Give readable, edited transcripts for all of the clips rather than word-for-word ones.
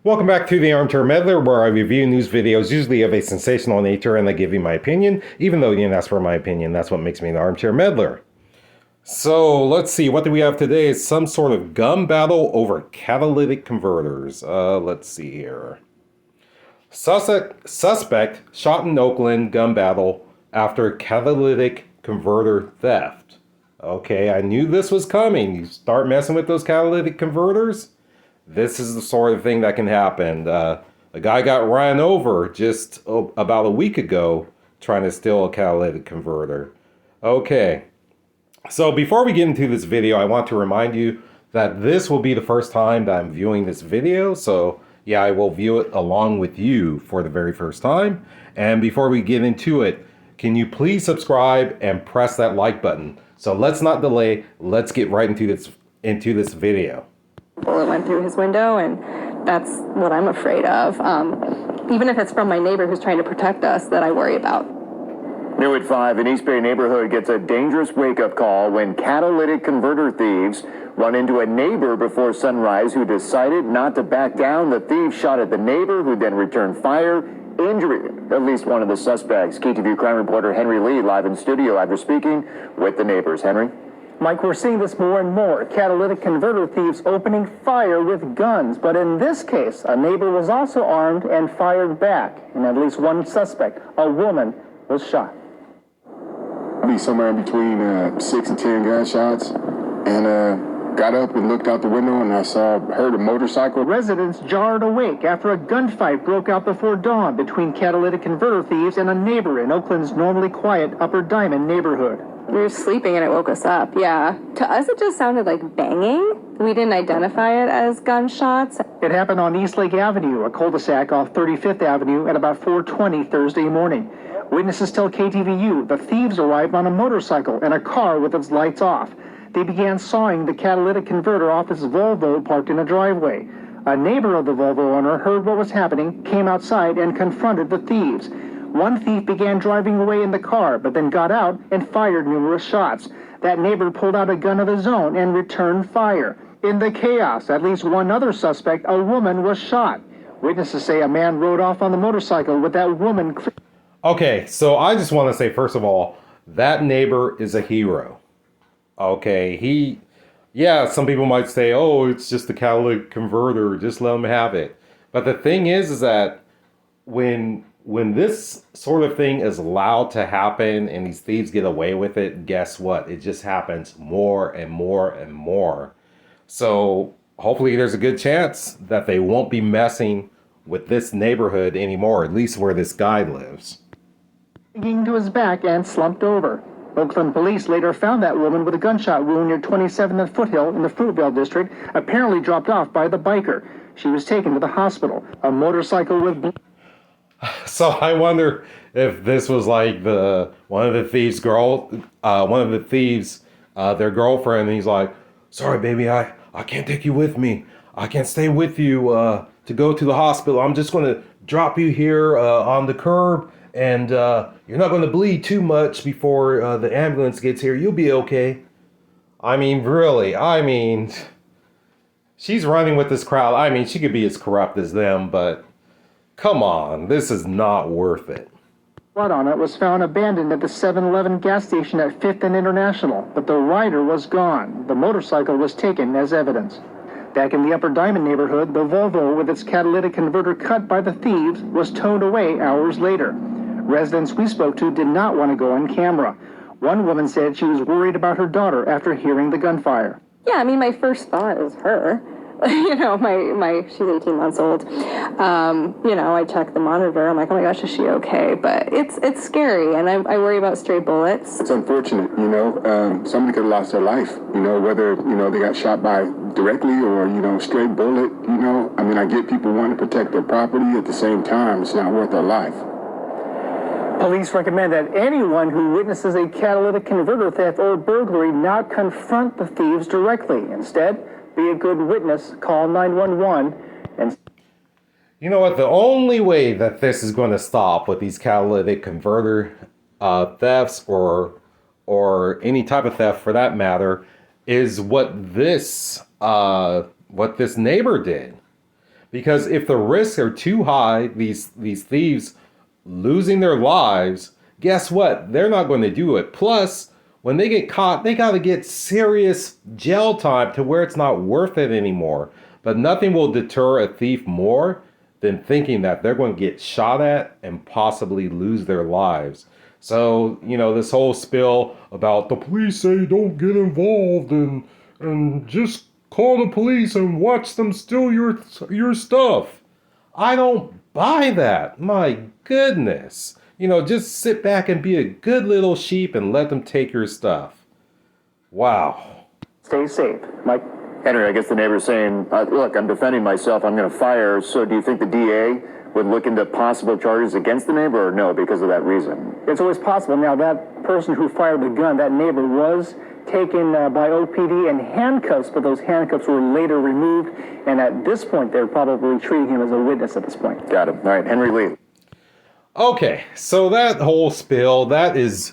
Welcome back to the Armchair Meddler, where I review news videos, usually of a sensational nature, and I give you my opinion. Even though you didn't ask for my opinion, that's what makes me an Armchair Meddler. So, let's see, what do we have today? Is some sort of gun battle over catalytic converters. Let's see here. Suspect shot in Oakland gun battle after catalytic converter theft. Okay, I knew this was coming. You start messing with those catalytic converters, this is the sort of thing that can happen. A guy got ran over just about a week ago trying to steal a catalytic converter. Okay, so before we get into this video, I want to remind you that this will be the first time that I'm viewing this video. So yeah, I will view it along with you for the very first time. And before we get into it, can you please subscribe and press that like button? So let's not delay. Let's get right into this video. Bullet went through his window, and that's what I'm afraid of. Even if it's from my neighbor who's trying to protect us, that I worry about. New at 5, an East Bay neighborhood gets a dangerous wake-up call when catalytic converter thieves run into a neighbor before sunrise who decided not to back down. The thieves shot at the neighbor, who then returned fire, injuring at least one of the suspects. KTVU crime reporter Henry Lee live in studio after speaking with the neighbors. Henry? Mike, we're seeing this more and more. Catalytic converter thieves opening fire with guns. But in this case, a neighbor was also armed and fired back. And at least one suspect, a woman, was shot. Be somewhere in between 6 and 10 gunshots. And got up and looked out the window, and I heard a motorcycle. Residents jarred awake after a gunfight broke out before dawn between catalytic converter thieves and a neighbor in Oakland's normally quiet Upper Diamond neighborhood. We were sleeping and it woke us up, yeah. To us, it just sounded like banging. We didn't identify it as gunshots. It happened on Eastlake Avenue, a cul-de-sac off 35th Avenue, at about 4:20 Thursday morning. Witnesses tell KTVU the thieves arrived on a motorcycle and a car with its lights off. They began sawing the catalytic converter off his Volvo parked in a driveway. A neighbor of the Volvo owner heard what was happening, came outside, and confronted the thieves. One thief began driving away in the car, but then got out and fired numerous shots. That neighbor pulled out a gun of his own and returned fire. In the chaos, at least one other suspect, a woman, was shot. Witnesses say a man rode off on the motorcycle with that woman. Okay, so I just want to say, first of all, that neighbor is a hero. Okay, yeah, some people might say, oh, it's just the catalytic converter, just let him have it. But the thing is that when this sort of thing is allowed to happen and these thieves get away with it, guess what? It just happens more and more and more. So hopefully there's a good chance that they won't be messing with this neighborhood anymore, at least where this guy lives. To his back and slumped over. Oakland police later found that woman with a gunshot wound near 27th and Foothill in the Fruitvale district, apparently dropped off by the biker. She was taken to the hospital. A motorcycle with... So I wonder if this was like one of the thieves' their girlfriend. And he's like, sorry, baby, I can't take you with me. I can't stay with you to go to the hospital. I'm just going to drop you here on the curb, and you're not going to bleed too much before the ambulance gets here. You'll be okay. I mean, really, she's running with this crowd. I mean, she could be as corrupt as them, but come on, this is not worth it. Blood on it was found abandoned at the 7-Eleven gas station at 5th and International, but the rider was gone. The motorcycle was taken as evidence. Back in the Upper Diamond neighborhood, the Volvo with its catalytic converter cut by the thieves was towed away hours later. Residents we spoke to did not want to go on camera. One woman said she was worried about her daughter after hearing the gunfire. Yeah, I mean, my first thought is her. You know, she's 18 months old. You know, I check the monitor. I'm like, oh my gosh, is she okay? But it's scary, and I worry about stray bullets. It's unfortunate, you know. Somebody could have lost their life, you know, whether, you know, they got shot by directly or, you know, stray bullet, you know. I mean, I get people wanting to protect their property. At the same time, it's not worth their life. Police recommend that anyone who witnesses a catalytic converter theft or burglary not confront the thieves directly. Instead, be a good witness, call 911, and... You know what? The only way that this is going to stop with these catalytic converter thefts or any type of theft for that matter is what this neighbor did. Because if the risks are too high, these thieves losing their lives, guess what? They're not going to do it. Plus, when they get caught, they got to get serious jail time to where it's not worth it anymore. But nothing will deter a thief more than thinking that they're going to get shot at and possibly lose their lives. So, this whole spill about the police say don't get involved and just call the police and watch them steal your stuff. I don't buy that. My goodness. Just sit back and be a good little sheep and let them take your stuff. Wow. Stay safe. Mike? Henry, I guess the neighbor's saying, look, I'm defending myself, I'm going to fire. So do you think the DA would look into possible charges against the neighbor or no because of that reason? It's always possible. Now, that person who fired the gun, that neighbor, was taken by OPD in handcuffs, but those handcuffs were later removed. And at this point, they're probably treating him as a witness at this point. Got it. All right, Henry Lee. Okay, so that whole spill, that is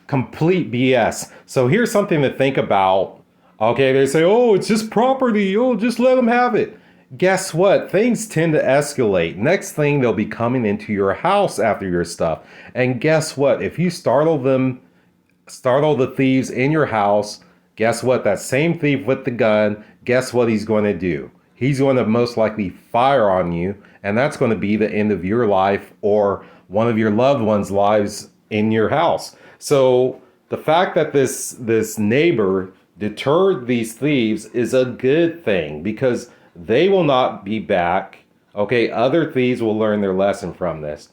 complete BS. So here's something to think about. Okay, they say, oh, it's just property. Oh, just let them have it. Guess what? Things tend to escalate. Next thing, they'll be coming into your house after your stuff. And guess what? If you startle the thieves in your house, guess what? That same thief with the gun, guess what he's going to do? He's going to most likely fire on you, and that's going to be the end of your life or one of your loved ones' lives in your house. So the fact that this neighbor deterred these thieves is a good thing because they will not be back. Okay, other thieves will learn their lesson from this.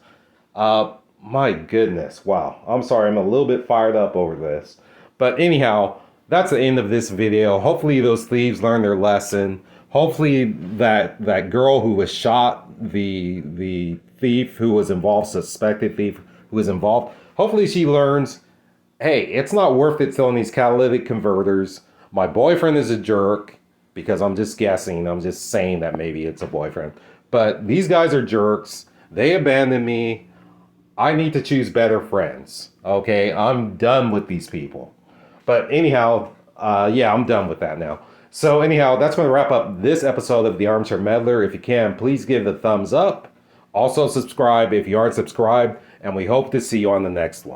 My goodness, wow. I'm sorry, I'm a little bit fired up over this. But anyhow, that's the end of this video. Hopefully those thieves learn their lesson. Hopefully that girl who was shot, the thief who was involved, suspected thief who was involved, hopefully she learns, hey, it's not worth it selling these catalytic converters. My boyfriend is a jerk, because I'm just guessing. I'm just saying that maybe it's a boyfriend. But these guys are jerks. They abandoned me. I need to choose better friends. Okay, I'm done with these people. But anyhow, yeah, I'm done with that now. So anyhow, that's going to wrap up this episode of The Armchair Meddler. If you can, please give the thumbs up. Also subscribe if you aren't subscribed. And we hope to see you on the next one.